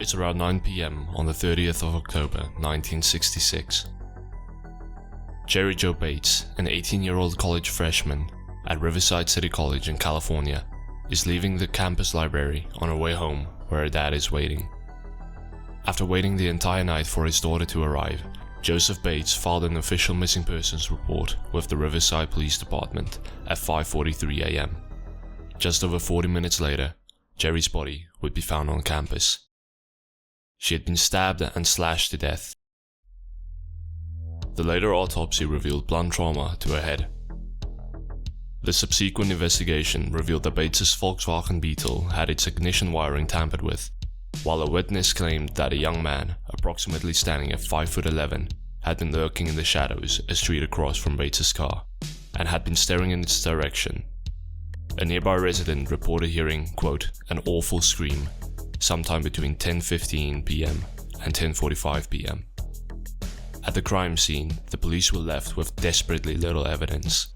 It's around 9 p.m. on the 30th of October 1966. Jerry Joe Bates, an 18-year-old college freshman at Riverside City College in California, is leaving the campus library on her way home where her dad is waiting. After waiting the entire night for his daughter to arrive, Joseph Bates filed an official missing persons report with the Riverside Police Department at 5:43 a.m. Just over 40 minutes later, Jerry's body would be found on campus. She had been stabbed and slashed to death. The later autopsy revealed blunt trauma to her head. The subsequent investigation revealed that Bates's Volkswagen Beetle had its ignition wiring tampered with, while a witness claimed that a young man, approximately standing at 5'11", had been lurking in the shadows a street across from Bates's car, and had been staring in its direction. A nearby resident reported hearing, quote, an awful scream, sometime between 10:15 p.m. and 10:45 p.m. At the crime scene, the police were left with desperately little evidence: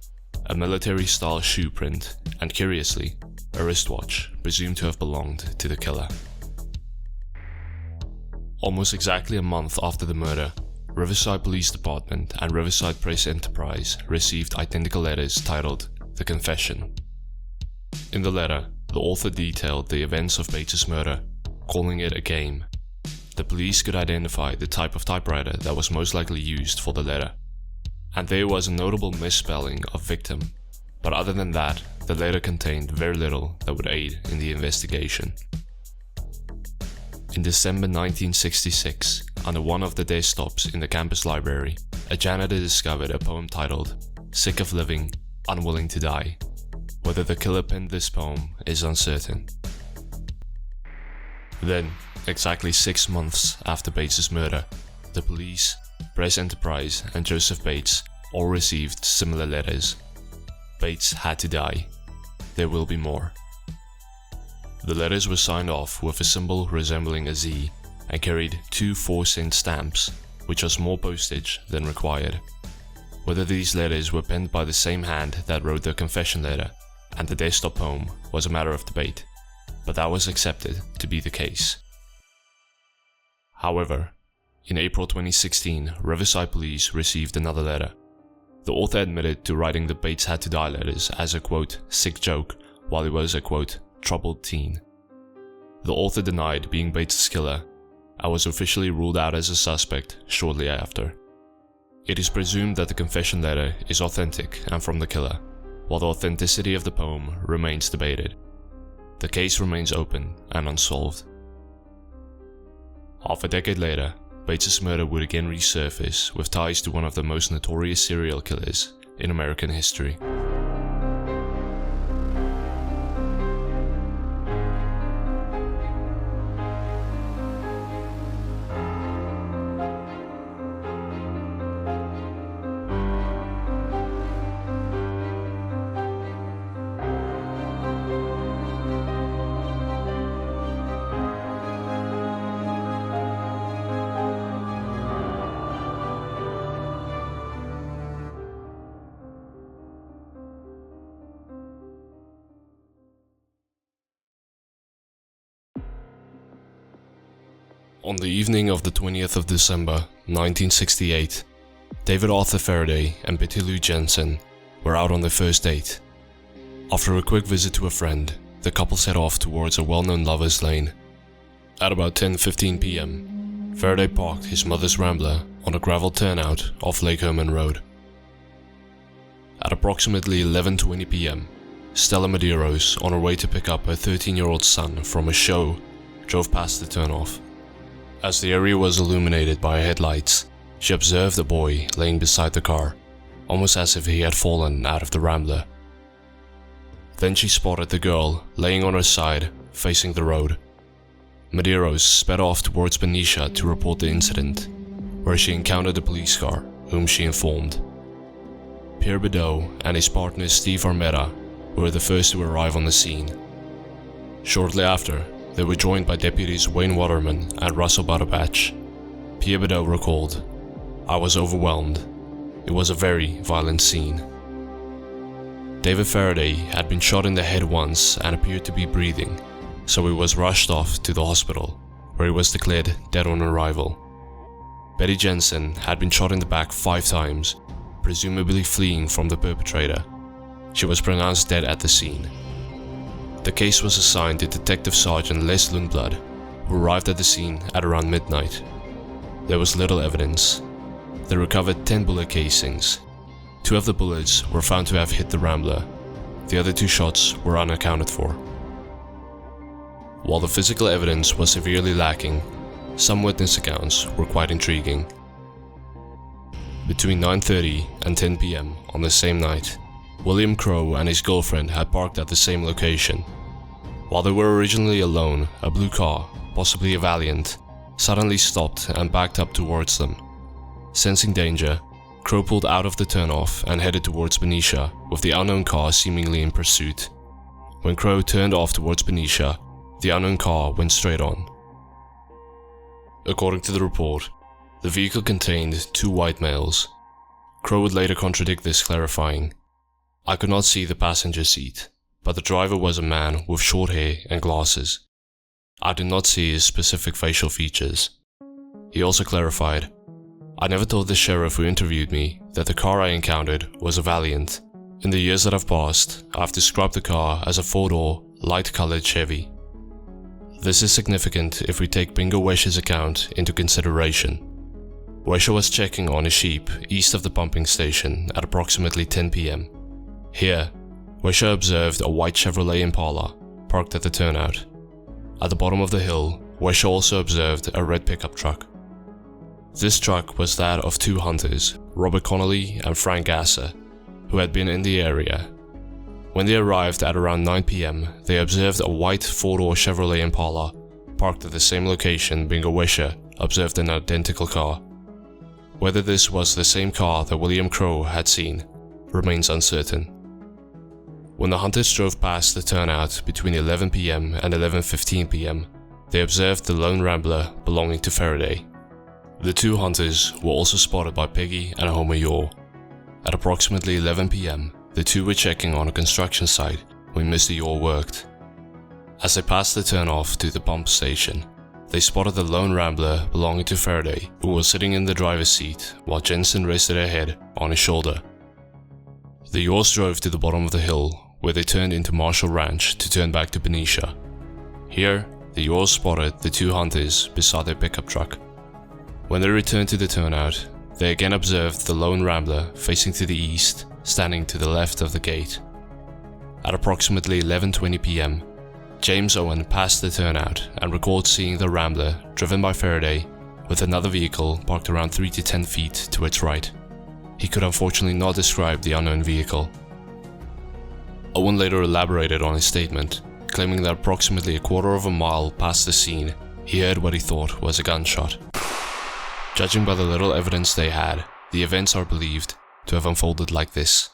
a military-style shoe print, and curiously, a wristwatch presumed to have belonged to the killer. Almost exactly a month after the murder, Riverside Police Department and Riverside Press Enterprise received identical letters titled The Confession. In the letter, the author detailed the events of Bates's murder, calling it a game. The police could identify the type of typewriter that was most likely used for the letter, and there was a notable misspelling of victim, but other than that, the letter contained very little that would aid in the investigation. In December 1966, under one of the desktops in the campus library, a janitor discovered a poem titled Sick of Living, Unwilling to Die. Whether the killer penned this poem is uncertain. Then, exactly 6 months after Bates's murder, the police, Press Enterprise, and Joseph Bates all received similar letters. Bates had to die. There will be more. The letters were signed off with a symbol resembling a Z and carried 2 4-cent stamps, which was more postage than required. Whether these letters were penned by the same hand that wrote the confession letter and the desktop poem was a matter of debate, but that was accepted to be the case. However, in April 2016, Riverside Police received another letter. The author admitted to writing the Bates had to die letters as a quote, sick joke while he was a quote, troubled teen. The author denied being Bates's killer and was officially ruled out as a suspect shortly after. It is presumed that the confession letter is authentic and from the killer, while the authenticity of the poem remains debated. The case remains open and unsolved. Half a decade later, Bates's murder would again resurface with ties to one of the most notorious serial killers in American history. On the evening of the 20th of December, 1968, David Arthur Faraday and Betty Lou Jensen were out on their first date. After a quick visit to a friend, the couple set off towards a well-known lover's lane. At about 10:15 p.m., Faraday parked his mother's Rambler on a gravel turnout off Lake Herman Road. At approximately 11:20 p.m., Stella Medeiros, on her way to pick up her 13-year-old son from a show, drove past the turnoff. As the area was illuminated by headlights, she observed a boy laying beside the car, almost as if he had fallen out of the Rambler. Then she spotted the girl laying on her side, facing the road. Medeiros sped off towards Benicia to report the incident, where she encountered a police car, whom she informed. Pierre Bedot and his partner Steve Armetta were the first to arrive on the scene. Shortly after, they were joined by deputies Wayne Waterman and Russell Butterbach. Pierre Bedot recalled, "I was overwhelmed. It was a very violent scene." David Faraday had been shot in the head once and appeared to be breathing, so he was rushed off to the hospital, where he was declared dead on arrival. Betty Jensen had been shot in the back 5 times, presumably fleeing from the perpetrator. She was pronounced dead at the scene. The case was assigned to Detective Sergeant Leigh Lundblad, who arrived at the scene at around midnight. There was little evidence. They recovered 10 bullet casings. 2 of the bullets were found to have hit the Rambler. The other 2 shots were unaccounted for. While the physical evidence was severely lacking, some witness accounts were quite intriguing. Between 9:30 and 10 p.m. on the same night, William Crowe and his girlfriend had parked at the same location. While they were originally alone, a blue car, possibly a Valiant, suddenly stopped and backed up towards them. Sensing danger, Crowe pulled out of the turnoff and headed towards Benicia, with the unknown car seemingly in pursuit. When Crowe turned off towards Benicia, the unknown car went straight on. According to the report, the vehicle contained 2 white males. Crowe would later contradict this, clarifying, "I could not see the passenger seat, but the driver was a man with short hair and glasses. I did not see his specific facial features." He also clarified, "I never told the sheriff who interviewed me that the car I encountered was a Valiant. In the years that have passed, I've described the car as a 4-door, light-colored Chevy." This is significant if we take Bingo Wesh's account into consideration. Wesher was checking on his sheep east of the pumping station at approximately 10 p.m. Here, Wesher observed a white Chevrolet Impala parked at the turnout. At the bottom of the hill, Wesher also observed a red pickup truck. This truck was that of 2 hunters, Robert Connolly and Frank Gasser, who had been in the area. When they arrived at around 9 p.m., they observed a white 4-door Chevrolet Impala parked at the same location Bingo Wesher observed an identical car. Whether this was the same car that William Crowe had seen remains uncertain. When the hunters drove past the turnout between 11 p.m. and 11:15 p.m., they observed the lone Rambler belonging to Faraday. The 2 hunters were also spotted by Peggy and Homer Yore. At approximately 11 p.m., the 2 were checking on a construction site when Mr. Yore worked. As they passed the turnoff to the pump station, they spotted the lone Rambler belonging to Faraday, who was sitting in the driver's seat while Jensen rested her head on his shoulder. The Yores drove to the bottom of the hill, where they turned into Marshall Ranch to turn back to Benicia. Here, the Yores spotted the 2 hunters beside their pickup truck. When they returned to the turnout, they again observed the lone Rambler facing to the east, standing to the left of the gate. At approximately 11:20 p.m., James Owen passed the turnout and recalled seeing the Rambler driven by Faraday with another vehicle parked around 3 to 10 feet to its right. He could unfortunately not describe the unknown vehicle. Owen later elaborated on his statement, claiming that approximately a quarter of a mile past the scene, he heard what he thought was a gunshot. Judging by the little evidence they had, the events are believed to have unfolded like this.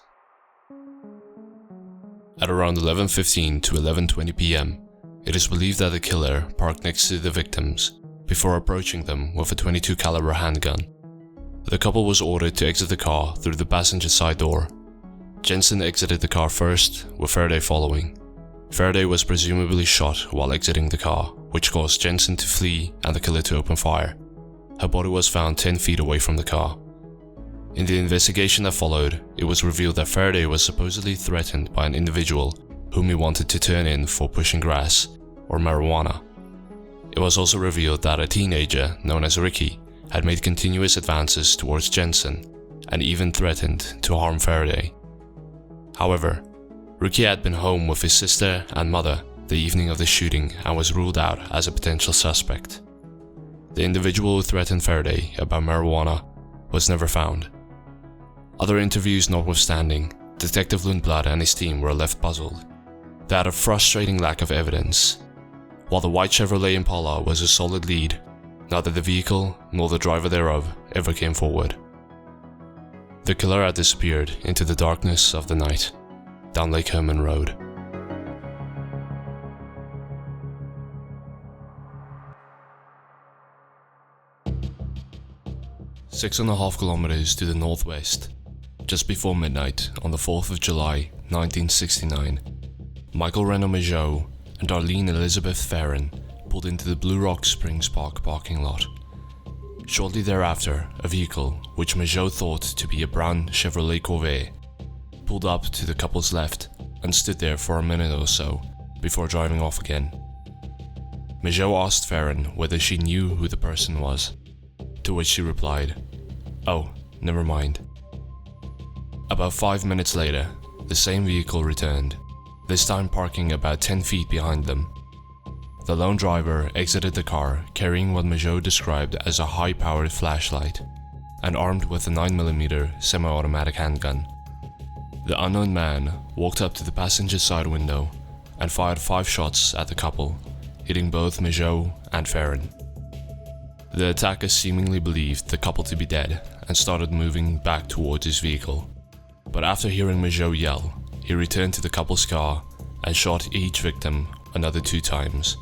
At around 11:15 to 11:20 p.m., it is believed that the killer parked next to the victims before approaching them with a .22 caliber handgun. The couple was ordered to exit the car through the passenger side door. Jensen exited the car first, with Faraday following. Faraday was presumably shot while exiting the car, which caused Jensen to flee and the killer to open fire. Her body was found 10 feet away from the car. In the investigation that followed, it was revealed that Faraday was supposedly threatened by an individual whom he wanted to turn in for pushing grass or marijuana. It was also revealed that a teenager known as Ricky had made continuous advances towards Jensen and even threatened to harm Faraday. However, Ricky had been home with his sister and mother the evening of the shooting and was ruled out as a potential suspect. The individual who threatened Faraday about marijuana was never found. Other interviews notwithstanding, Detective Lundblad and his team were left puzzled. They had a frustrating lack of evidence. While the white Chevrolet Impala was a solid lead, neither the vehicle nor the driver thereof ever came forward. The killer had disappeared into the darkness of the night, down Lake Herman Road. Six and a half kilometers to the northwest, just before midnight on the 4th of July, 1969, Michael Renaud Majot and Darlene Elizabeth Farron pulled into the Blue Rock Springs Park parking lot. Shortly thereafter, a vehicle, which Michaud thought to be a brown Chevrolet Corvette, pulled up to the couple's left and stood there for a minute or so before driving off again. Michaud asked Farron whether she knew who the person was, to which she replied, "Oh, never mind." About 5 minutes later, the same vehicle returned, this time parking about 10 feet behind them. The lone driver exited the car carrying what Michaud described as a high-powered flashlight and armed with a 9mm semi-automatic handgun. The unknown man walked up to the passenger side window and fired 5 shots at the couple, hitting both Michaud and Farron. The attacker seemingly believed the couple to be dead and started moving back towards his vehicle. But after hearing Michaud yell, he returned to the couple's car and shot each victim another 2 times,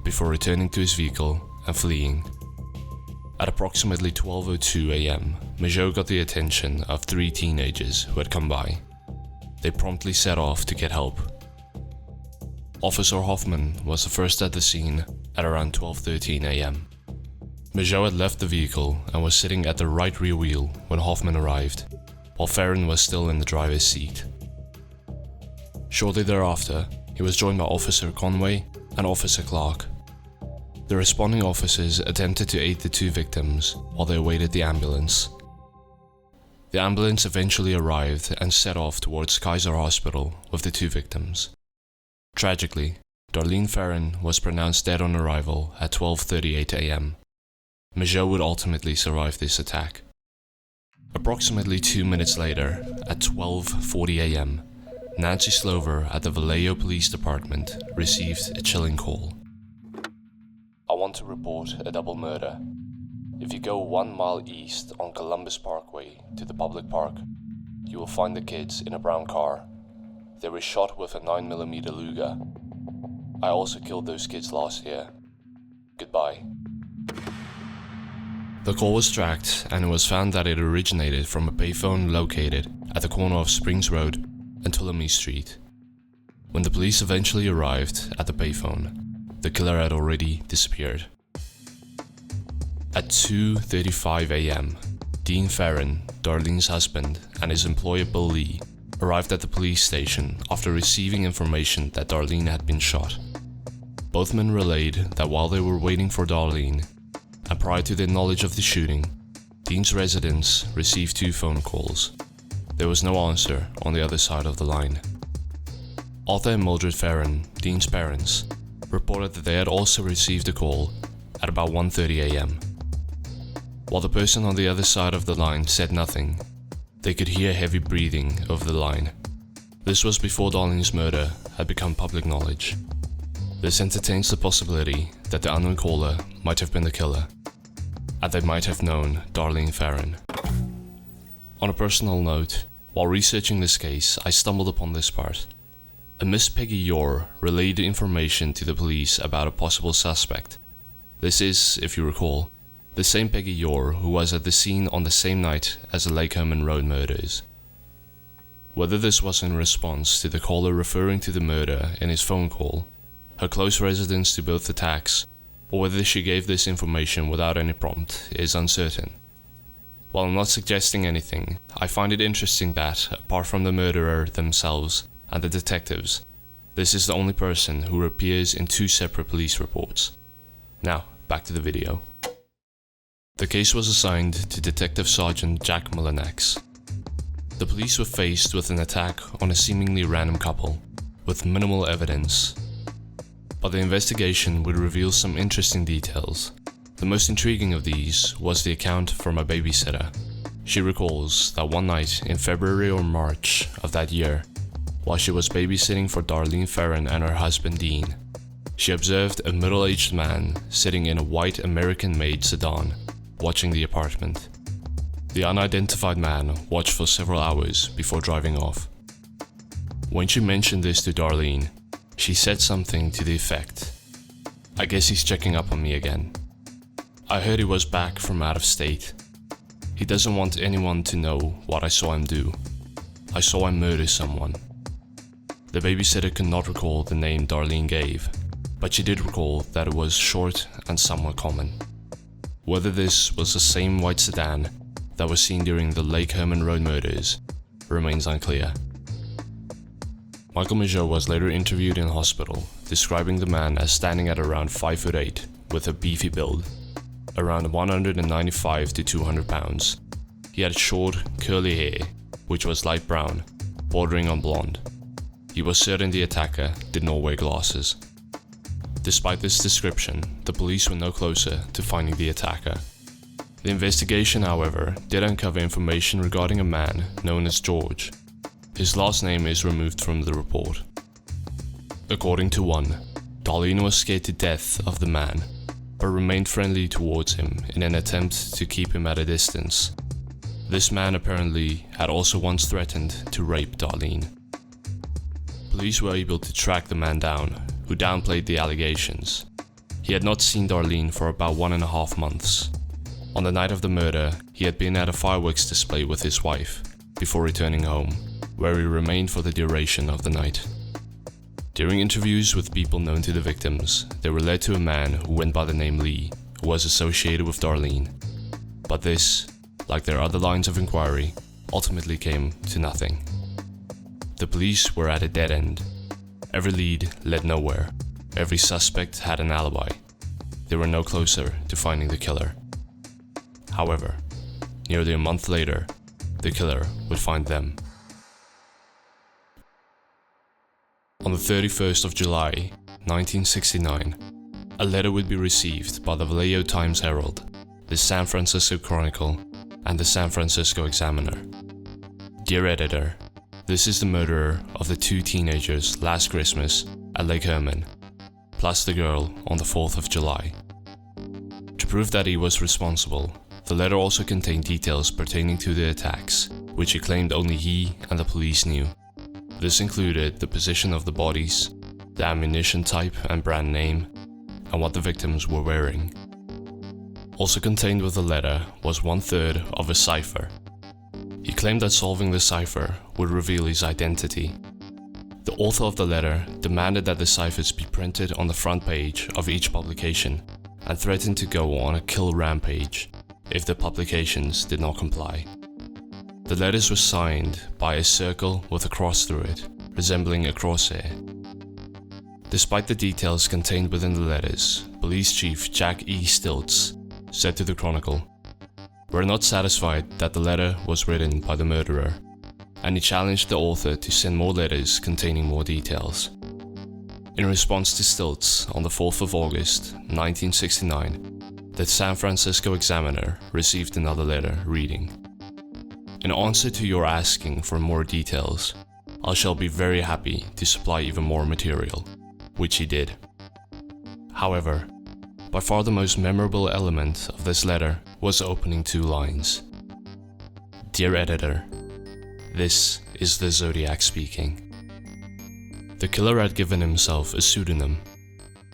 before returning to his vehicle and fleeing. At approximately 12:02 a.m., Michaud got the attention of 3 teenagers who had come by. They promptly set off to get help. Officer Hoffman was the first at the scene at around 12:13 a.m. Michaud had left the vehicle and was sitting at the right rear wheel when Hoffman arrived, while Farron was still in the driver's seat. Shortly thereafter, he was joined by Officer Conway and Officer Clark. The responding officers attempted to aid the 2 victims while they awaited the ambulance. The ambulance eventually arrived and set off towards Kaiser Hospital with the 2 victims. Tragically, Darlene Farron was pronounced dead on arrival at 12:38 a.m. Michaud would ultimately survive this attack. Approximately 2 minutes later, at 12:40 a.m., Nancy Slover at the Vallejo Police Department received a chilling call. "I want to report a double murder. If you go 1 mile east on Columbus Parkway to the public park, you will find the kids in a brown car. They were shot with a 9mm Luger. I also killed those kids last year. Goodbye." The call was tracked, and it was found that it originated from a payphone located at the corner of Springs Road and Tuolumne Street. When the police eventually arrived at the payphone, the killer had already disappeared. At 2:35 a.m., Dean Farron, Darlene's husband, and his employer Bill Leigh arrived at the police station after receiving information that Darlene had been shot. Both men relayed that while they were waiting for Darlene, and prior to their knowledge of the shooting, Dean's residence received 2 phone calls. There was no answer on the other side of the line. Arthur and Mildred Farron, Dean's parents, reported that they had also received a call at about 1:30 a.m. While the person on the other side of the line said nothing, they could hear heavy breathing over the line. This was before Darlene's murder had become public knowledge. This entertains the possibility that the unknown caller might have been the killer, and they might have known Darlene Farron. On a personal note, while researching this case, I stumbled upon this part. A Miss Peggy Yore relayed information to the police about a possible suspect. This is, if you recall, the same Peggy Yore who was at the scene on the same night as the Lake Herman Road murders. Whether this was in response to the caller referring to the murder in his phone call, her close residence to both attacks, or whether she gave this information without any prompt is uncertain. While I'm not suggesting anything, I find it interesting that, apart from the murderer themselves and the detectives, this is the only person who appears in 2 separate police reports. Now, back to the video. The case was assigned to Detective Sergeant Jack Mullinex. The police were faced with an attack on a seemingly random couple, with minimal evidence. But the investigation would reveal some interesting details. The most intriguing of these was the account from a babysitter. She recalls that one night in February or March of that year, while she was babysitting for Darlene Farron and her husband Dean, she observed a middle-aged man sitting in a white American-made sedan, watching the apartment. The unidentified man watched for several hours before driving off. When she mentioned this to Darlene, she said something to the effect, "I guess he's checking up on me again. I heard he was back from out of state. He doesn't want anyone to know what I saw him do. I saw him murder someone." The babysitter could not recall the name Darlene gave, but she did recall that it was short and somewhat common. Whether this was the same white sedan that was seen during the Lake Herman Road murders remains unclear. Michael Majot was later interviewed in hospital, describing the man as standing at around 5'8" with a beefy build, around 195 to 200 pounds. He had short, curly hair, which was light brown, bordering on blonde. He was certain the attacker did not wear glasses. Despite this description, the police were no closer to finding the attacker. The investigation, however, did uncover information regarding a man known as George. His last name is removed from the report. According to one, Darlene was scared to death of the man, but remained friendly towards him in an attempt to keep him at a distance. This man apparently had also once threatened to rape Darlene. Police were able to track the man down, who downplayed the allegations. He had not seen Darlene for about 1.5 months. On the night of the murder, he had been at a fireworks display with his wife, before returning home, where he remained for the duration of the night. During interviews with people known to the victims, they were led to a man who went by the name Leigh, who was associated with Darlene. But this, like their other lines of inquiry, ultimately came to nothing. The police were at a dead end. Every lead led nowhere. Every suspect had an alibi. They were no closer to finding the killer. However, nearly a month later, the killer would find them. On the 31st of July, 1969, a letter would be received by the Vallejo Times-Herald, the San Francisco Chronicle, and the San Francisco Examiner. Dear Editor, this is the murderer of the 2 teenagers last Christmas at Lake Herman, plus the girl on the 4th of July. To prove that he was responsible, the letter also contained details pertaining to the attacks, which he claimed only he and the police knew. This included the position of the bodies, the ammunition type and brand name, and what the victims were wearing. Also contained with the letter was 1/3 of a cipher. He claimed that solving the cipher would reveal his identity. The author of the letter demanded that the ciphers be printed on the front page of each publication and threatened to go on a kill rampage if the publications did not comply. The letters were signed by a circle with a cross through it, resembling a crosshair. Despite the details contained within the letters, Police Chief Jack E. Stiltz said to the Chronicle, "We're not satisfied that the letter was written by the murderer," and he challenged the author to send more letters containing more details. In response to Stiltz, on the 4th of August, 1969, the San Francisco Examiner received another letter reading, "In answer to your asking for more details, I shall be very happy to supply even more material," which he did. However, by far the most memorable element of this letter was the opening 2 lines. "Dear Editor, this is the Zodiac speaking." The killer had given himself a pseudonym.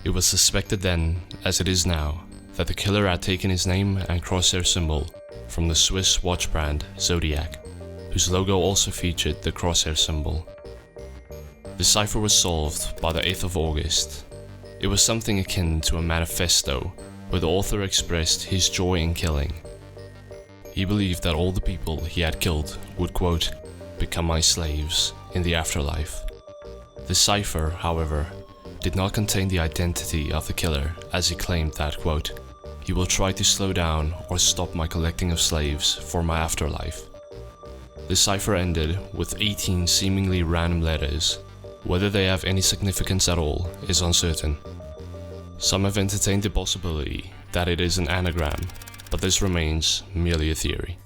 It was suspected then, as it is now, that the killer had taken his name and crosshair symbol from the Swiss watch brand Zodiac, whose logo also featured the crosshair symbol. The cipher was solved by the 8th of August. It was something akin to a manifesto, where the author expressed his joy in killing. He believed that all the people he had killed would, quote, "become my slaves" in the afterlife. The cipher, however, did not contain the identity of the killer, as he claimed that, quote, "He will try to slow down or stop my collecting of slaves for my afterlife." The cipher ended with 18 seemingly random letters. Whether they have any significance at all is uncertain. Some have entertained the possibility that it is an anagram, but this remains merely a theory.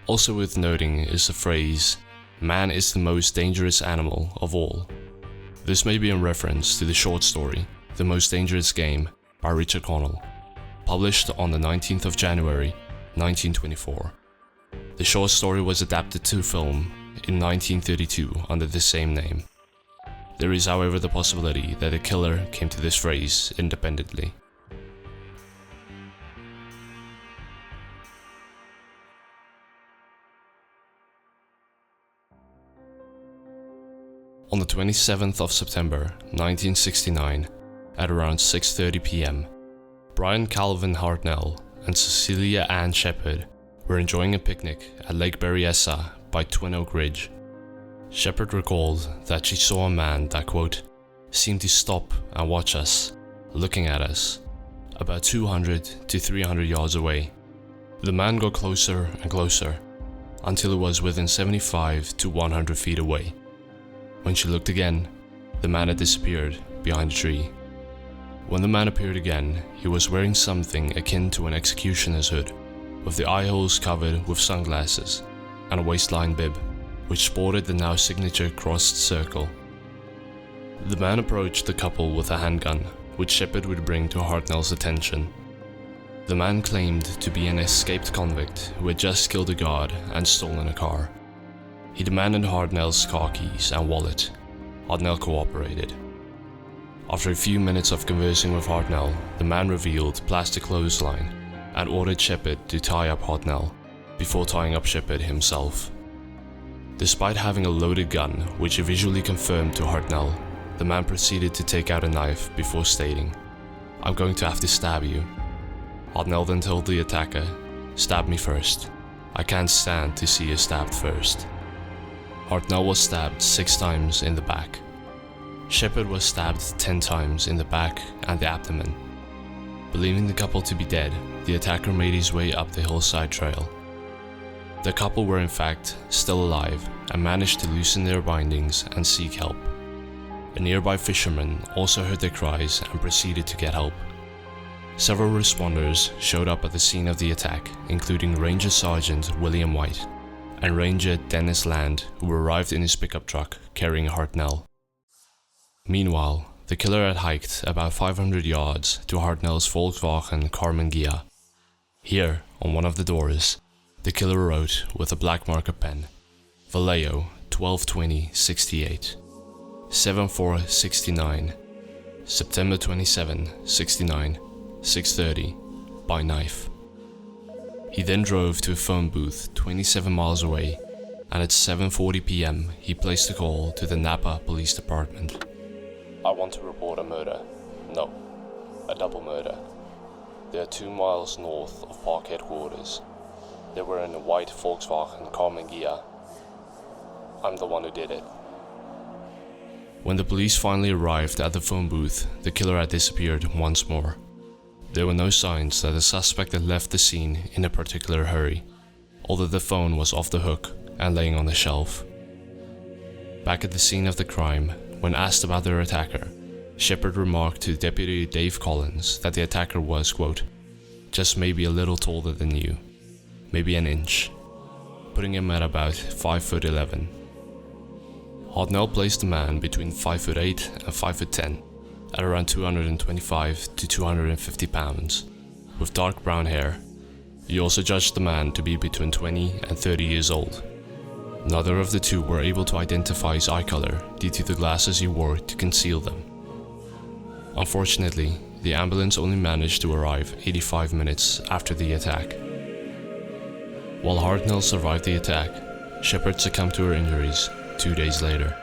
Also worth noting is the phrase, "Man is the most dangerous animal of all." This may be in reference to the short story, The Most Dangerous Game by Richard Connell, published on the 19th of January, 1924. The short story was adapted to film in 1932 under the same name. There is, however, the possibility that the killer came to this phrase independently. On the 27th of September, 1969, at around 6:30 p.m. Brian Calvin Hartnell and Cecilia Ann Shepard were enjoying a picnic at Lake Benicia by Twin Oak Ridge. Shepard recalled that she saw a man that, quote, seemed to stop and watch us, looking at us, about 200 to 300 yards away. The man got closer and closer, until it was within 75 to 100 feet away. When she looked again, the man had disappeared behind a tree. When the man appeared again, he was wearing something akin to an executioner's hood, with the eye holes covered with sunglasses, and a waistline bib, which sported the now signature crossed circle. The man approached the couple with a handgun, which Shepard would bring to Hartnell's attention. The man claimed to be an escaped convict who had just killed a guard and stolen a car. He demanded Hartnell's car keys and wallet. Hartnell cooperated. After a few minutes of conversing with Hartnell, the man revealed plastic clothesline and ordered Shepard to tie up Hartnell before tying up Shepard himself. Despite having a loaded gun, which he visually confirmed to Hartnell, the man proceeded to take out a knife before stating, "I'm going to have to stab you." Hartnell then told the attacker, "Stab me first. I can't stand to see you stabbed first." Hartnell was stabbed 6 times in the back. Shepard was stabbed 10 times in the back and the abdomen. Believing the couple to be dead, the attacker made his way up the hillside trail. The couple were in fact still alive and managed to loosen their bindings and seek help. A nearby fisherman also heard their cries and proceeded to get help. Several responders showed up at the scene of the attack, including Ranger Sergeant William White and Ranger Dennis Land, who arrived in his pickup truck carrying Hartnell. Meanwhile, the killer had hiked about 500 yards to Hartnell's Volkswagen Karmann Ghia. Here, on one of the doors, the killer wrote with a black marker pen, "Vallejo 12/20/68, 7/4/69, September 27, 69, 6:30, by knife." He then drove to a phone booth 27 miles away, and at 7:40 p.m. he placed a call to the Napa Police Department. "I want to report a murder. No, a double murder. They are 2 miles north of park headquarters. They were in a white Volkswagen Karmann Ghia. I'm the one who did it." When the police finally arrived at the phone booth, the killer had disappeared once more. There were no signs that the suspect had left the scene in a particular hurry, although the phone was off the hook and laying on the shelf. Back at the scene of the crime, when asked about their attacker, Shepard remarked to Deputy Dave Collins that the attacker was, quote, "just maybe a little taller than you, maybe an inch," putting him at about 5'11". Hartnell placed the man between 5'8" and 5'10", at around 225 to 250 pounds, with dark brown hair. He also judged the man to be between 20 and 30 years old. Neither of the two were able to identify his eye color due to the glasses he wore to conceal them. Unfortunately, the ambulance only managed to arrive 85 minutes after the attack. While Hartnell survived the attack, Shepard succumbed to her injuries 2 days later.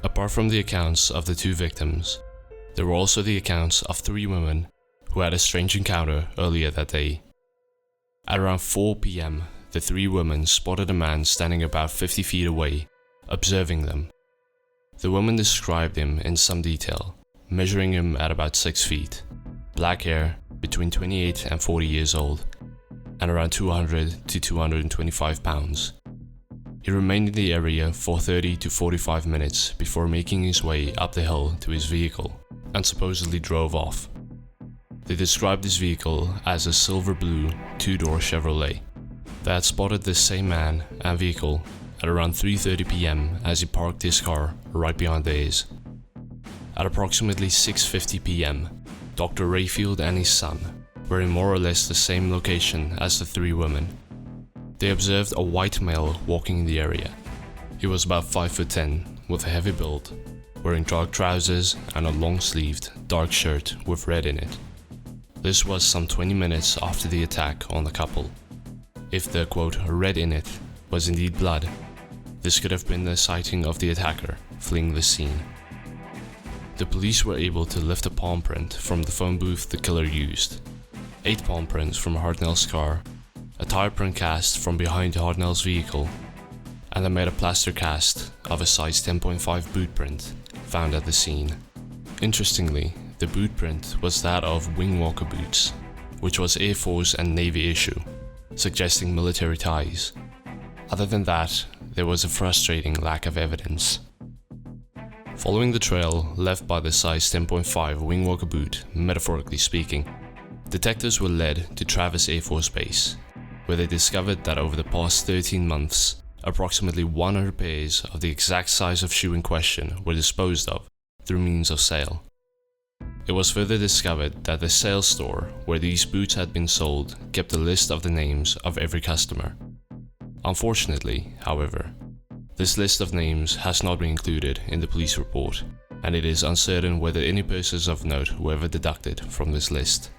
Apart from the accounts of the 2 victims, there were also the accounts of 3 women who had a strange encounter earlier that day. At around 4 p.m., the 3 women spotted a man standing about 50 feet away, observing them. The women described him in some detail, measuring him at about 6 feet, black hair, between 28 and 40 years old, and around 200 to 225 pounds. He remained in the area for 30 to 45 minutes before making his way up the hill to his vehicle and supposedly drove off. They described his vehicle as a silver blue 2-door Chevrolet. They had spotted this same man and vehicle at around 3:30 p.m. as he parked his car right behind theirs. At approximately 6:50 p.m., Dr. Rayfield and his son were in more or less the same location as the 3 women. They observed a white male walking in the area. He was about 5'10", with a heavy build, wearing dark trousers and a long-sleeved, dark shirt with red in it. This was some 20 minutes after the attack on the couple. If the, quote, red in it was indeed blood, this could have been the sighting of the attacker fleeing the scene. The police were able to lift a palm print from the phone booth the killer used, 8 palm prints from Hartnell's car, a tire print cast from behind Hartnell's vehicle, and they made a plaster cast of a size 10.5 boot print found at the scene. Interestingly, the boot print was that of wing walker boots, which was Air Force and Navy issue, suggesting military ties. Other than that, there was a frustrating lack of evidence. Following the trail left by the size 10.5 wing walker boot, metaphorically speaking, detectives were led to Travis Air Force Base, where they discovered that over the past 13 months, approximately 100 pairs of the exact size of shoe in question were disposed of through means of sale. It was further discovered that the sales store where these boots had been sold kept a list of the names of every customer. Unfortunately, however, this list of names has not been included in the police report, and it is uncertain whether any persons of note were ever deducted from this list.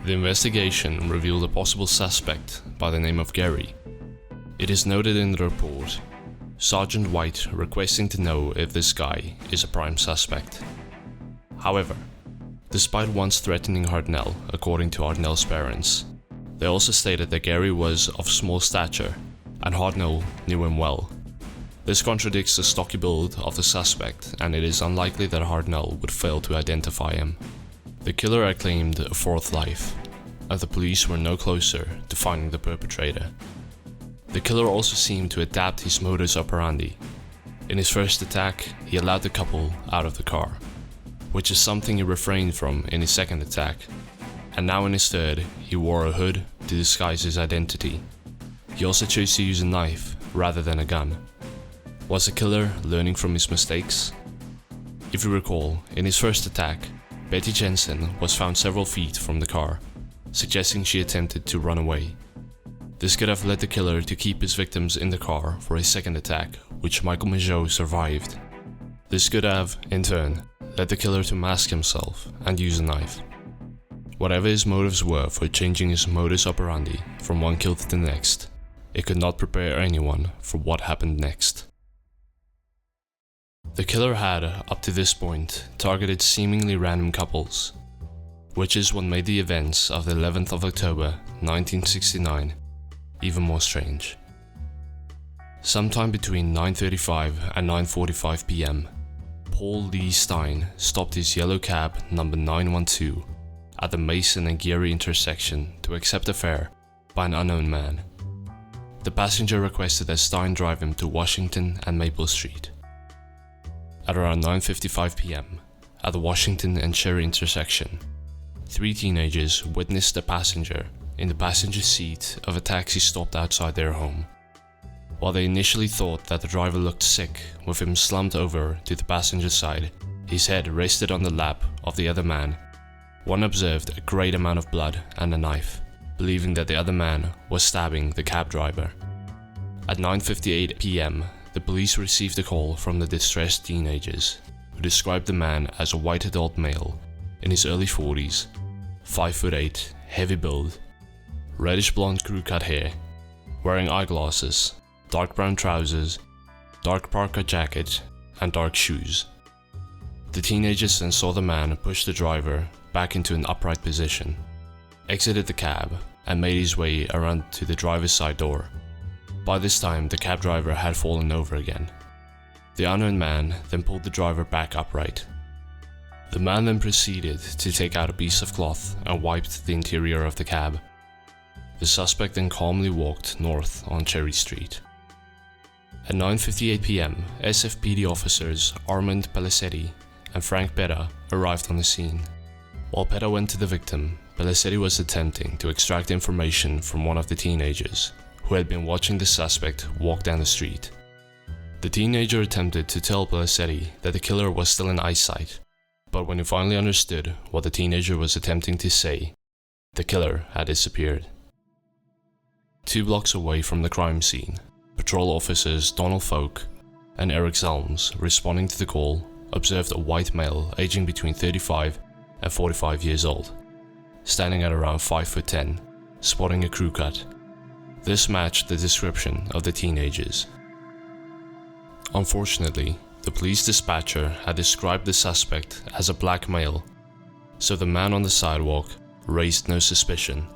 The investigation revealed a possible suspect by the name of Gary. It is noted in the report, Sergeant White requesting to know if this guy is a prime suspect. However, despite once threatening Hartnell, according to Hartnell's parents, they also stated that Gary was of small stature and Hartnell knew him well. This contradicts the stocky build of the suspect, and it is unlikely that Hartnell would fail to identify him. The killer had claimed a 4th life, and the police were no closer to finding the perpetrator. The killer also seemed to adapt his modus operandi. In his first attack, he allowed the couple out of the car, which is something he refrained from in his second attack, and now in his third, he wore a hood to disguise his identity. He also chose to use a knife rather than a gun. Was the killer learning from his mistakes? If you recall, in his first attack, Betty Jensen was found several feet from the car, suggesting she attempted to run away. This could have led the killer to keep his victims in the car for his second attack, which Michael Mageau survived. This could have, in turn, led the killer to mask himself and use a knife. Whatever his motives were for changing his modus operandi from one kill to the next, it could not prepare anyone for what happened next. The killer had, up to this point, targeted seemingly random couples, which is what made the events of the 11th of October 1969 even more strange. Sometime between 9:35 and 9:45 p.m., Paul Lee Stein stopped his yellow cab number 912 at the Mason and Geary intersection to accept a fare by an unknown man. The passenger requested that Stein drive him to Washington and Maple Street. At around 9:55 p.m., at the Washington and Cherry intersection, 3 teenagers witnessed a passenger in the passenger seat of a taxi stopped outside their home. While they initially thought that the driver looked sick, with him slumped over to the passenger side, his head rested on the lap of the other man, one observed a great amount of blood and a knife, believing that the other man was stabbing the cab driver. At 9:58 p.m., the police received a call from the distressed teenagers, who described the man as a white adult male in his early 40s, 5'8", heavy build, reddish blonde crew-cut hair, wearing eyeglasses, dark brown trousers, dark parka jacket, and dark shoes. The teenagers then saw the man push the driver back into an upright position, exited the cab, and made his way around to the driver's side door. By this time, the cab driver had fallen over again. The unknown man then pulled the driver back upright. The man then proceeded to take out a piece of cloth and wiped the interior of the cab. The suspect then calmly walked north on Cherry Street. At 9:58 p.m., SFPD officers Armand Pellicetti and Frank Petta arrived on the scene. While Petta went to the victim, Pellicetti was attempting to extract information from one of the teenagers who had been watching the suspect walk down the street. The teenager attempted to tell Pellicetti that the killer was still in eyesight, but when he finally understood what the teenager was attempting to say, the killer had disappeared. 2 blocks away from the crime scene, patrol officers Donald Folk and Eric Zelms, responding to the call, observed a white male aging between 35 and 45 years old, standing at around 5'10", sporting a crew cut. This matched the description of the teenagers. Unfortunately, the police dispatcher had described the suspect as a black male, so the man on the sidewalk raised no suspicion.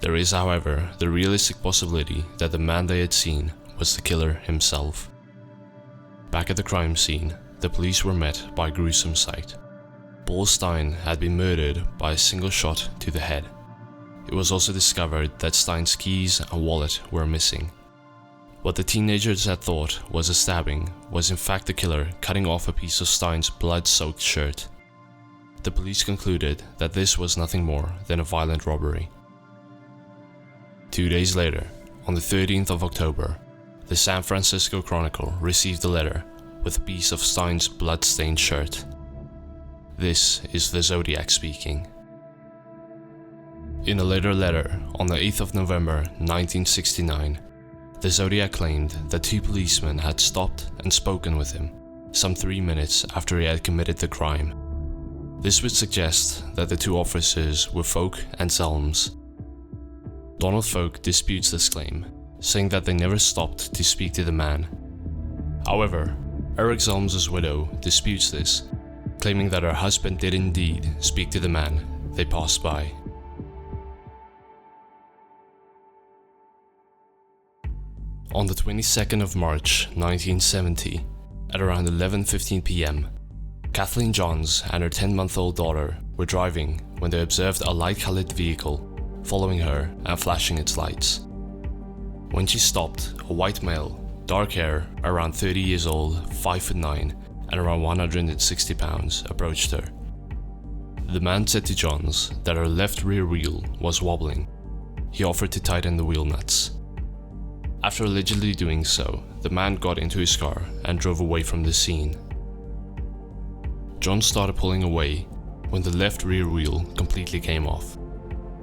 There is, however, the realistic possibility that the man they had seen was the killer himself. Back at the crime scene, the police were met by a gruesome sight. Paul Stine had been murdered by a single shot to the head. It was also discovered that Stine's keys and wallet were missing. What the teenagers had thought was a stabbing was in fact the killer cutting off a piece of Stine's blood-soaked shirt. The police concluded that this was nothing more than a violent robbery. 2 days later, on the 13th of October, the San Francisco Chronicle received a letter with a piece of Stine's blood-stained shirt. This is the Zodiac speaking. In a later letter, on the 8th of November 1969, the Zodiac claimed that 2 policemen had stopped and spoken with him some 3 minutes after he had committed the crime. This would suggest that the 2 officers were Folk and Zelms. Donald Folk disputes this claim, saying that they never stopped to speak to the man. However, Eric Zelms' widow disputes this, claiming that her husband did indeed speak to the man they passed by. On the 22nd of March 1970, at around 11:15 p.m., Kathleen Johns and her 10-month-old daughter were driving when they observed a light-colored vehicle following her and flashing its lights. When she stopped, a white male, dark hair, around 30 years old, 5'9", and around 160 pounds, approached her. The man said to Johns that her left rear wheel was wobbling. He offered to tighten the wheel nuts. After allegedly doing so, the man got into his car and drove away from the scene. John started pulling away when the left rear wheel completely came off.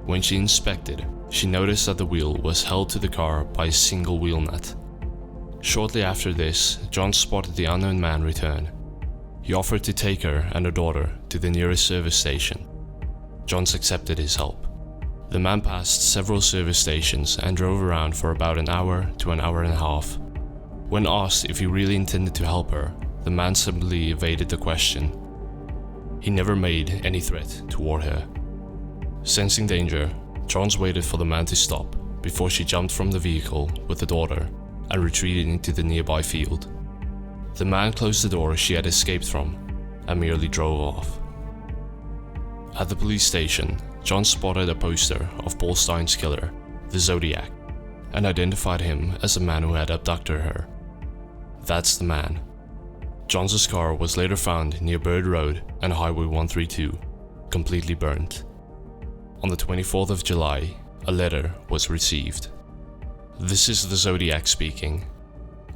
When she inspected, she noticed that the wheel was held to the car by a single wheel nut. Shortly after this, John spotted the unknown man return. He offered to take her and her daughter to the nearest service station. Johns accepted his help. The man passed several service stations and drove around for about an hour to an hour and a half. When asked if he really intended to help her, the man simply evaded the question. He never made any threat toward her. Sensing danger, Johns waited for the man to stop before she jumped from the vehicle with the daughter and retreated into the nearby field. The man closed the door she had escaped from and merely drove off. At the police station, John spotted a poster of Paul Stine's killer, the Zodiac, and identified him as the man who had abducted her. That's the man. Johns' car was later found near Bird Road and Highway 132, completely burnt. On the 24th of July, a letter was received. This is the Zodiac speaking.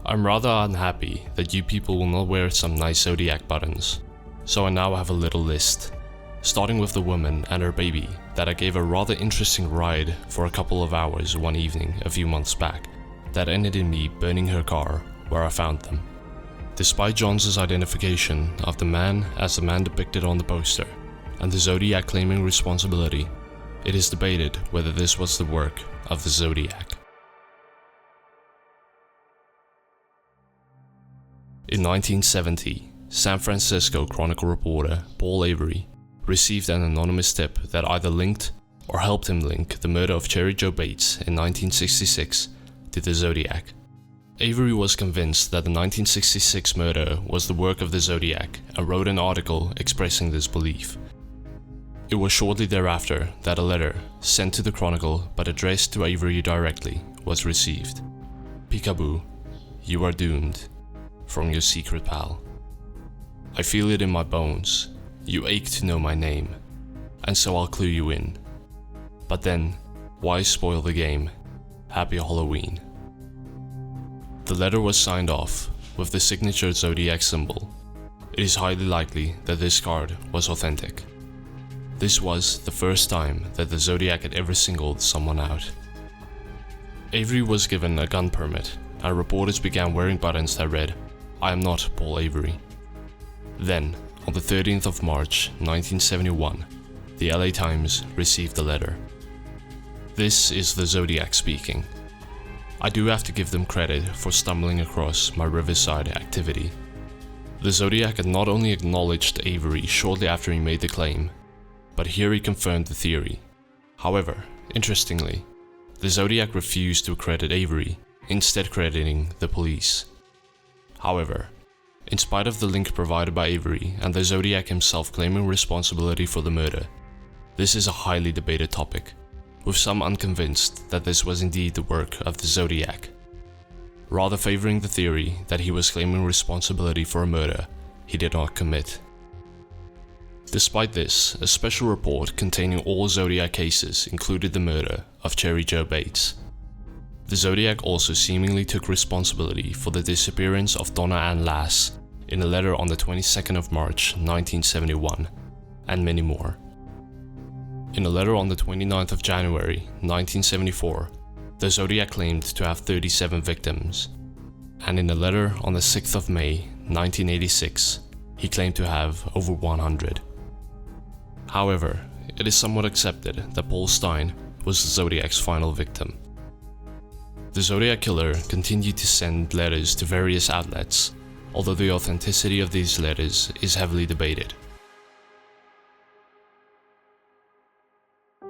I'm rather unhappy that you people will not wear some nice Zodiac buttons, so I now have a little list, starting with the woman and her baby that I gave a rather interesting ride for a couple of hours one evening a few months back, that ended in me burning her car where I found them. Despite Johns' identification of the man as the man depicted on the poster, and the Zodiac claiming responsibility, it is debated whether this was the work of the Zodiac. In 1970, San Francisco Chronicle reporter Paul Avery received an anonymous tip that either linked or helped him link the murder of Cherry Jo Bates in 1966 to the Zodiac. Avery was convinced that the 1966 murder was the work of the Zodiac and wrote an article expressing this belief. It was shortly thereafter that a letter, sent to the Chronicle but addressed to Avery directly, was received. Peekaboo, you are doomed. From your secret pal. I feel it in my bones. You ache to know my name, and so I'll clue you in. But then, why spoil the game? Happy Halloween. The letter was signed off with the signature Zodiac symbol. It is highly likely that this card was authentic. This was the first time that the Zodiac had ever singled someone out. Avery was given a gun permit, and reporters began wearing buttons that read, I am not Paul Avery. Then, on the 13th of March 1971, the LA Times received the letter. This is the Zodiac speaking. I do have to give them credit for stumbling across my Riverside Activity. The Zodiac had not only acknowledged Avery shortly after he made the claim, but here he confirmed the theory. However, interestingly, the Zodiac refused to credit Avery, instead crediting the police. However, in spite of the link provided by Avery and the Zodiac himself claiming responsibility for the murder, this is a highly debated topic, with some unconvinced that this was indeed the work of the Zodiac, rather favoring the theory that he was claiming responsibility for a murder he did not commit. Despite this, a special report containing all Zodiac cases included the murder of Cherry Jo Bates. The Zodiac also seemingly took responsibility for the disappearance of Donna Ann Lass in a letter on the 22nd of March 1971, and many more. In a letter on the 29th of January 1974, the Zodiac claimed to have 37 victims, and in a letter on the 6th of May 1986, he claimed to have over 100. However, it is somewhat accepted that Paul Stine was the Zodiac's final victim. The Zodiac Killer continued to send letters to various outlets, although the authenticity of these letters is heavily debated.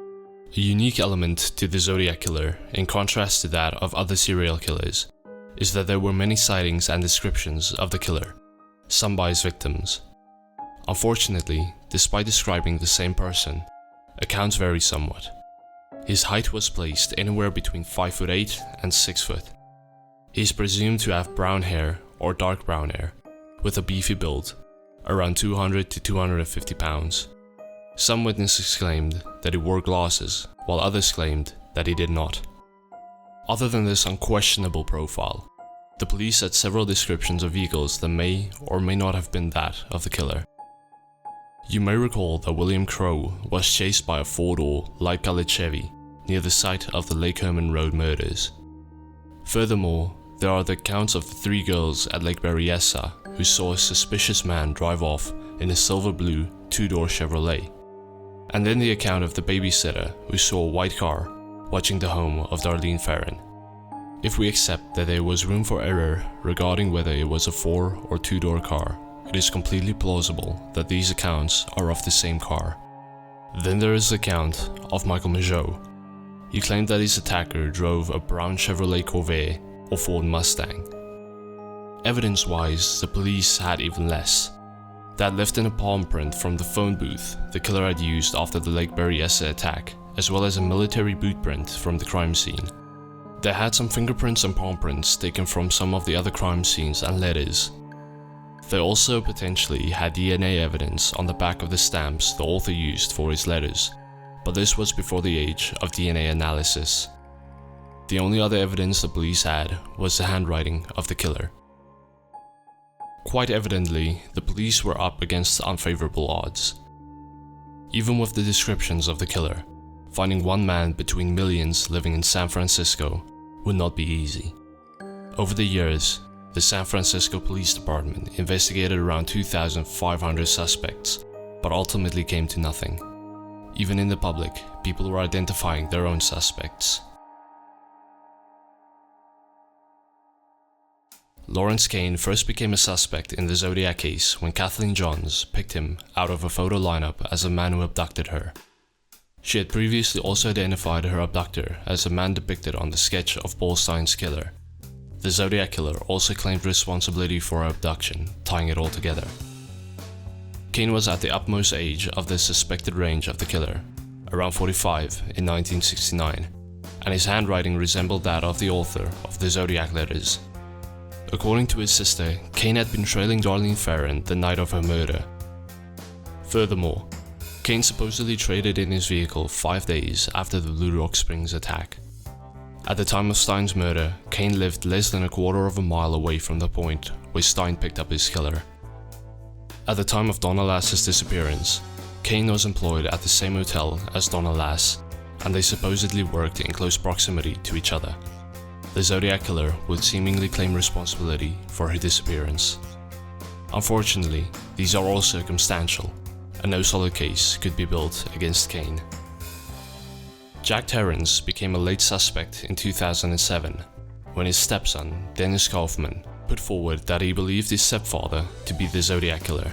A unique element to the Zodiac Killer, in contrast to that of other serial killers, is that there were many sightings and descriptions of the killer, some by his victims. Unfortunately, despite describing the same person, accounts vary somewhat. His height was placed anywhere between 5'8" and 6 foot. He is presumed to have brown hair or dark brown hair, with a beefy build, around 200 to 250 pounds. Some witnesses claimed that he wore glasses, while others claimed that he did not. Other than this unquestionable profile, the police had several descriptions of vehicles that may or may not have been that of the killer. You may recall that William Crowe was chased by a four-door, light-colored Chevy near the site of the Lake Herman Road murders. Furthermore, there are the accounts of the three girls at Lake Benicia who saw a suspicious man drive off in a silver-blue two-door Chevrolet, and then the account of the babysitter who saw a white car watching the home of Darlene Ferrin. If we accept that there was room for error regarding whether it was a four- or two-door car, it is completely plausible that these accounts are of the same car. Then there is the account of Michael Mageau. He claimed that his attacker drove a brown Chevrolet Corvette or Ford Mustang. Evidence-wise, the police had even less. That left in a palm print from the phone booth the killer had used after the Lake Benicia attack, as well as a military boot print from the crime scene. They had some fingerprints and palm prints taken from some of the other crime scenes and letters. They also potentially had DNA evidence on the back of the stamps the author used for his letters, but this was before the age of DNA analysis. The only other evidence the police had was the handwriting of the killer. Quite evidently, the police were up against unfavorable odds. Even with the descriptions of the killer, finding one man between millions living in San Francisco would not be easy. Over the years, the San Francisco Police Department investigated around 2,500 suspects, but ultimately came to nothing. Even in the public, people were identifying their own suspects. Lawrence Kane first became a suspect in the Zodiac case when Kathleen Johns picked him out of a photo lineup as a man who abducted her. She had previously also identified her abductor as the man depicted on the sketch of Paul Stine's killer. The Zodiac Killer also claimed responsibility for her abduction, tying it all together. Kane was at the utmost age of the suspected range of the killer, around 45 in 1969, and his handwriting resembled that of the author of the Zodiac letters. According to his sister, Kane had been trailing Darlene Ferrin the night of her murder. Furthermore, Kane supposedly traded in his vehicle 5 days after the Blue Rock Springs attack. At the time of Stine's murder, Kane lived less than a quarter of a mile away from the point where Stine picked up his killer. At the time of Donna Lass's disappearance, Kane was employed at the same hotel as Donna Lass, and they supposedly worked in close proximity to each other. The Zodiac Killer would seemingly claim responsibility for her disappearance. Unfortunately, these are all circumstantial, and no solid case could be built against Kane. Jack Terrence became a late suspect in 2007 when his stepson, Dennis Kaufman, put forward that he believed his stepfather to be the Zodiac Killer.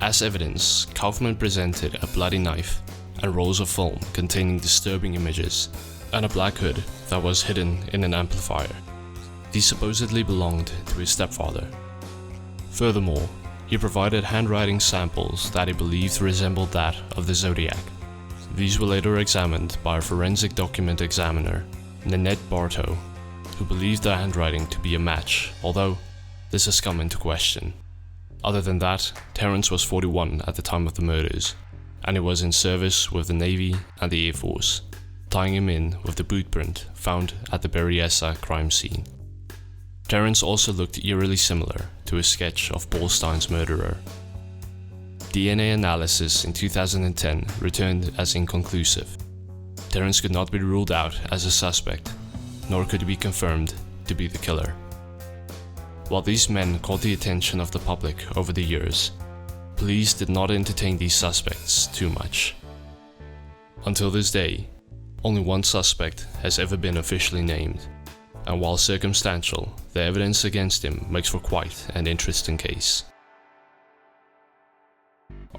As evidence, Kaufman presented a bloody knife and rolls of film containing disturbing images, and a black hood that was hidden in an amplifier. These supposedly belonged to his stepfather. Furthermore, he provided handwriting samples that he believed resembled that of the Zodiac. These were later examined by a forensic document examiner, Nanette Bartow, who believed the handwriting to be a match, although this has come into question. Other than that, Terrence was 41 at the time of the murders, and he was in service with the Navy and the Air Force, tying him in with the boot print found at the Benicia crime scene. Terrence also looked eerily similar to a sketch of Paul Stine's murderer. DNA analysis in 2010 returned as inconclusive. Terrence could not be ruled out as a suspect, nor could he be confirmed to be the killer. While these men caught the attention of the public over the years, police did not entertain these suspects too much. Until this day, only one suspect has ever been officially named, and while circumstantial, the evidence against him makes for quite an interesting case.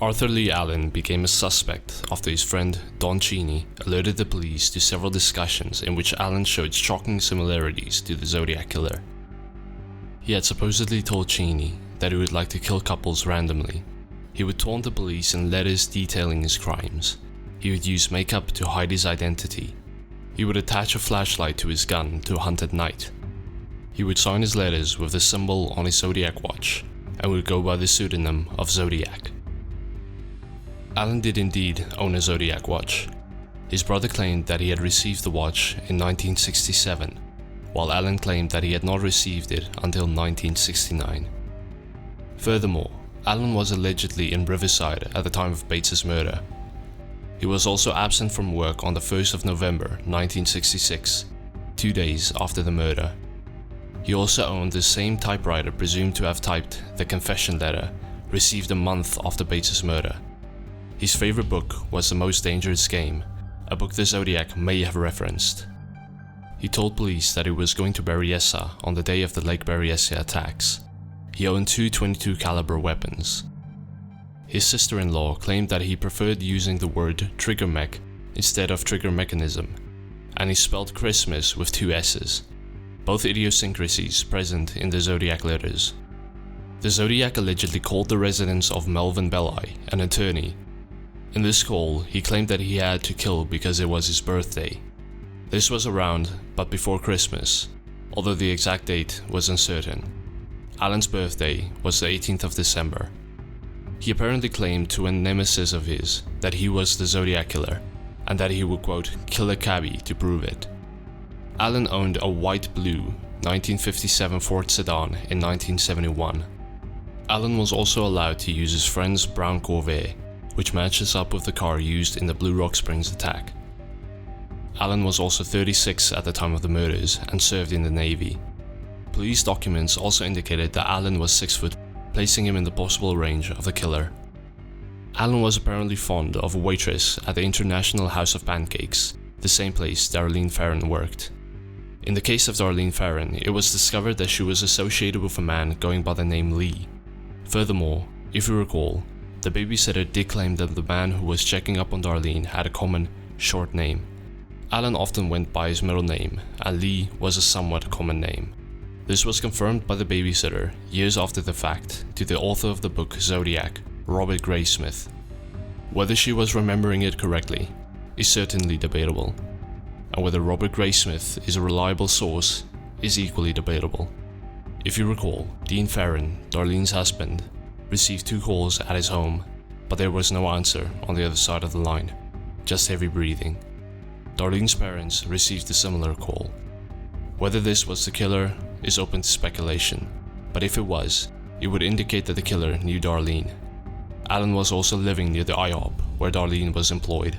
Arthur Lee Allen became a suspect after his friend Don Cheney alerted the police to several discussions in which Allen showed shocking similarities to the Zodiac Killer. He had supposedly told Cheney that he would like to kill couples randomly. He would taunt the police in letters detailing his crimes. He would use makeup to hide his identity. He would attach a flashlight to his gun to hunt at night. He would sign his letters with the symbol on his Zodiac watch and would go by the pseudonym of Zodiac. Allen did indeed own a Zodiac watch. His brother claimed that he had received the watch in 1967, while Allen claimed that he had not received it until 1969. Furthermore, Allen was allegedly in Riverside at the time of Bates's murder. He was also absent from work on the 1st of November 1966, 2 days after the murder. He also owned the same typewriter presumed to have typed the confession letter received a month after Bates's murder. His favorite book was The Most Dangerous Game, a book the Zodiac may have referenced. He told police that he was going to Benicia on the day of the Lake Benicia attacks. He owned two .22 caliber weapons. His sister-in-law claimed that he preferred using the word trigger mech instead of trigger mechanism, and he spelled Christmas with 2 S's, both idiosyncrasies present in the Zodiac letters. The Zodiac allegedly called the residence of Melvin Belli, an attorney. In this call, he claimed that he had to kill because it was his birthday. This was around, but before Christmas, although the exact date was uncertain. Allen's birthday was the 18th of December. He apparently claimed to a nemesis of his that he was the Zodiac Killer, and that he would, quote, kill a cabbie to prove it. Allen owned a white-blue 1957 Ford sedan in 1971. Allen was also allowed to use his friend's brown Corvette, which matches up with the car used in the Blue Rock Springs attack. Allen was also 36 at the time of the murders and served in the Navy. Police documents also indicated that Allen was 6 foot, placing him in the possible range of the killer. Allen was apparently fond of a waitress at the International House of Pancakes, the same place Darlene Ferrin worked. In the case of Darlene Ferrin, it was discovered that she was associated with a man going by the name Leigh. Furthermore, if you recall, the babysitter did claim that the man who was checking up on Darlene had a common, short name. Allen often went by his middle name, and Leigh was a somewhat common name. This was confirmed by the babysitter years after the fact to the author of the book Zodiac, Robert Graysmith. Whether she was remembering it correctly is certainly debatable, and whether Robert Graysmith is a reliable source is equally debatable. If you recall, Dean Ferrin, Darlene's husband, received 2 calls at his home, but there was no answer on the other side of the line, just heavy breathing. Darlene's parents received a similar call. Whether this was the killer is open to speculation, but if it was, it would indicate that the killer knew Darlene. Allen was also living near the IHOP where Darlene was employed.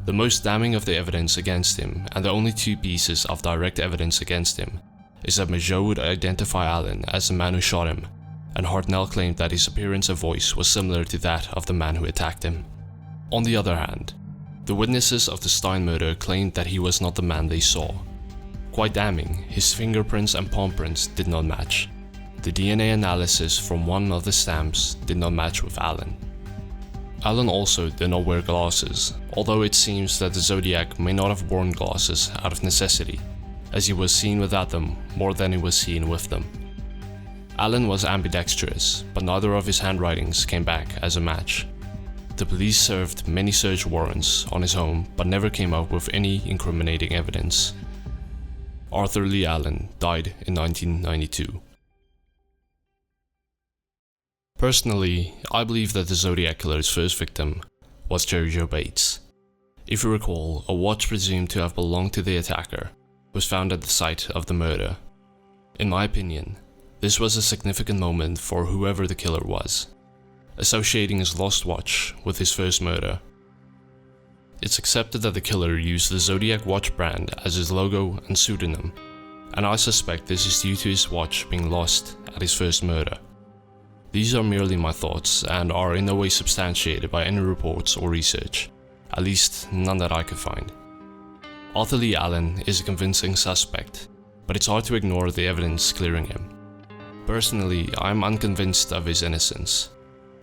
The most damning of the evidence against him, and the only 2 pieces of direct evidence against him, is that Majot would identify Allen as the man who shot him, and Hartnell claimed that his appearance and voice was similar to that of the man who attacked him. On the other hand, the witnesses of the Stine murder claimed that he was not the man they saw. quite damning, his fingerprints and palm prints did not match. The DNA analysis from one of the stamps did not match with Allen. Allen also did not wear glasses, although it seems that the Zodiac may not have worn glasses out of necessity, as he was seen without them more than he was seen with them. Allen was ambidextrous, but neither of his handwritings came back as a match. The police served many search warrants on his home but never came up with any incriminating evidence. Arthur Lee Allen died in 1992. Personally, I believe that the Zodiac Killer's first victim was Jerry Joe Bates. If you recall, a watch presumed to have belonged to the attacker was found at the site of the murder. In my opinion, this was a significant moment for whoever the killer was, associating his lost watch with his first murder. It's accepted that the killer used the Zodiac watch brand as his logo and pseudonym, and I suspect this is due to his watch being lost at his first murder. These are merely my thoughts and are in no way substantiated by any reports or research, at least none that I could find. Arthur Lee Allen is a convincing suspect, but it's hard to ignore the evidence clearing him. Personally, I'm unconvinced of his innocence.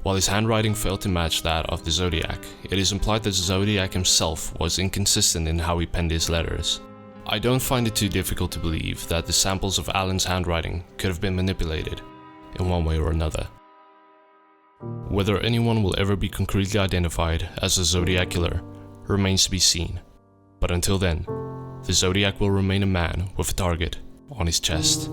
While his handwriting failed to match that of the Zodiac, it is implied that Zodiac himself was inconsistent in how he penned his letters. I don't find it too difficult to believe that the samples of Allen's handwriting could have been manipulated, in one way or another. Whether anyone will ever be concretely identified as the Zodiac Killer remains to be seen, but until then, the Zodiac will remain a man with a target on his chest.